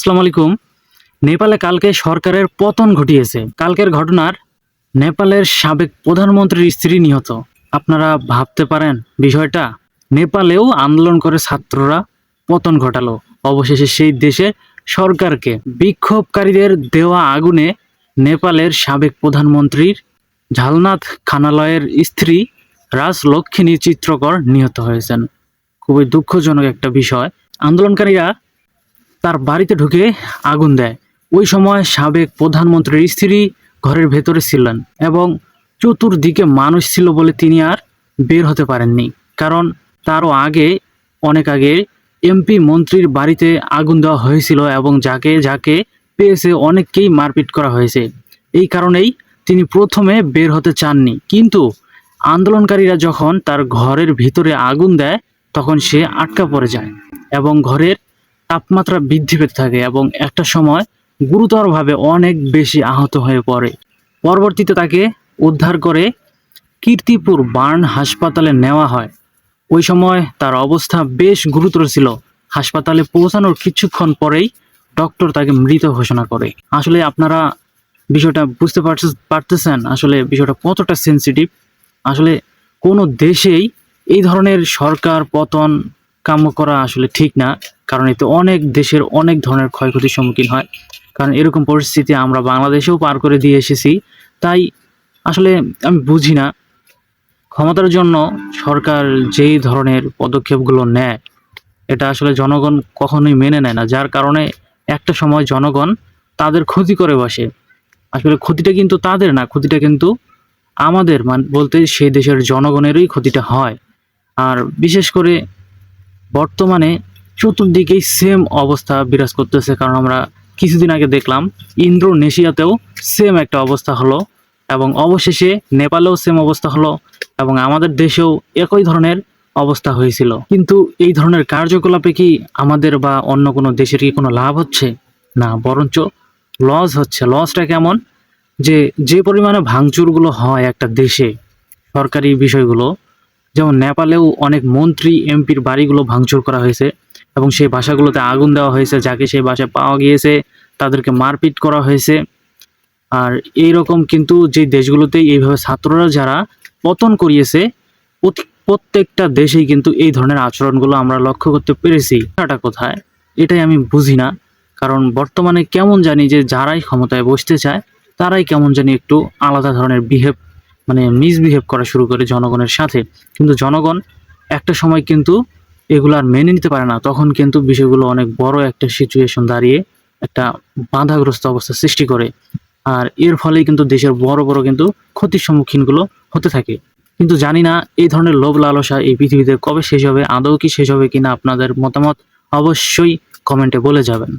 আসসালামু আলাইকুম। নেপালে কালকে সরকারের পতন ঘটিয়েছে। কালকের ঘটনার নেপালের সাবেক প্রধানমন্ত্রীর স্ত্রী নিহত। আপনারা ভাবতে পারেন বিষয়টা? নেপালেও আন্দোলন করে ছাত্ররা পতন ঘটালো। অবশেষে সেই দেশের সরকারকে বিক্ষোভকারীদের দেওয়া আগুনে নেপালের সাবেক প্রধানমন্ত্রীর ঝালনাথ খানালয়ের স্ত্রী রাজলক্ষ্মী চিত্রকর নিহত হয়েছেন। খুবই দুঃখজনক একটা বিষয়। আন্দোলনকারীরা তার বাড়িতে ঢুকে আগুন দেয়। ওই সময় সাবেক প্রধানমন্ত্রীর স্ত্রী ঘরের ভেতরে ছিলেন এবং চতুর্দিকে মানুষ ছিল বলে তিনি আর বের হতে পারেননি। কারণ তারও আগে, অনেক আগে এমপি মন্ত্রীর বাড়িতে আগুন দেওয়া হয়েছিল এবং যাকে যাকে পেয়েছে অনেককেই মারপিট করা হয়েছে। এই কারণেই তিনি প্রথমে বের হতে চাননি, কিন্তু আন্দোলনকারীরা যখন তার ঘরের ভিতরে আগুন দেয় তখন সে আটকা পড়ে যায় এবং ঘরের তাপমাত্রা বৃদ্ধি পেতে থাকে এবং একটা সময় গুরুতরভাবে অনেক বেশি আহত হয়ে পড়ে। পরবর্তীতে তাকে উদ্ধার করে কীর্তিপুর বার্ন হাসপাতালে নেওয়া হয়। ওই সময় তার অবস্থা বেশ গুরুতর ছিল। হাসপাতালে পৌঁছানোর কিছুক্ষণ পরেই ডক্টর তাকে মৃত ঘোষণা করে। আসলে আপনারা বিষয়টা বুঝতে পারতেছেন আসলে বিষয়টা কতটা সেন্সিটিভ। আসলে কোনো দেশেই এই ধরনের সরকার পতন কাম্য করা আসলে ঠিক না, কারণ এতে অনেক দেশের অনেক ধরনের ক্ষয়ক্ষতির সম্মুখীন হয়। কারণ এরকম পরিস্থিতি আমরা বাংলাদেশেও পার করে দিয়ে এসেছি। তাই আসলে আমি বুঝি না, ক্ষমতার জন্য সরকার যেই ধরনের পদক্ষেপগুলো নেয় এটা আসলে জনগণ কখনোই মেনে নেয় না, যার কারণে একটা সময় জনগণ তাদের ক্ষতি করে বসে। আসলে ক্ষতিটা কিন্তু তাদের না, ক্ষতিটা কিন্তু আমাদের, বলতে সেই দেশের জনগণেরই ক্ষতিটা হয়। আর বিশেষ করে বর্তমানে চতুর্দিকেই সেম অবস্থা বিরাজ করতেছে, কারণ আমরা কিছুদিন আগে দেখলাম ইন্দোনেশিয়াতেও সেম একটা অবস্থা হলো এবং অবশেষে নেপালেও সেম অবস্থা হলো এবং আমাদের দেশেও একই ধরনের অবস্থা হয়েছিল। কিন্তু এই ধরনের কার্যকলাপে কি আমাদের বা অন্য কোনো দেশের কি কোনো লাভ হচ্ছে? না, বরঞ্চ লস হচ্ছে। লসটা কেমন? যে পরিমাণে ভাঙচুরগুলো হয় একটা দেশে, সরকারি বিষয়গুলো, যেমন নেপালেও অনেক মন্ত্রী এমপির বাড়িগুলো ভাঙচুর করা হয়েছে এবং সেই বাসাগুলোতে আগুন দেওয়া হয়েছে। যাকে সেই বাসায় পাওয়া গিয়েছে তাদেরকে মারপিট করা হয়েছে। আর এই রকম কিন্তু যে দেশগুলোতেই এইভাবে ছাত্ররা যারা পতন করিয়েছে, প্রত্যেকটা দেশেই কিন্তু এই ধরনের আচরণগুলো আমরা লক্ষ্য করতে পেরেছি। এটা কোথায় এটাই আমি বুঝি না। কারণ বর্তমানে কেমন জানি যে যারাই ক্ষমতায় বসতে চায় তারাই কেমন জানি একটু আলাদা ধরনের মিসবিহেভ করা শুরু করে জনগণের সাথে। কিন্তু জনগণ একটা সময় কিন্তু এগুলো আর মেনে নিতে পারে না, তখন কিন্তু বিষয়গুলো অনেক বড় একটা সিচুয়েশন দাঁড়িয়ে একটা বাধাগ্রস্ত অবস্থা সৃষ্টি করে। আর এর ফলেই কিন্তু দেশের বড় বড় কিন্তু ক্ষতির সম্মুখীনগুলো হতে থাকে। কিন্তু জানি না এই ধরনের লোভ লালসা এই পৃথিবীতে কবে শেষ হবে, আদৌ কি শেষ হবে কিনা। আপনাদের মতামত অবশ্যই কমেন্টে বলে যাবেন।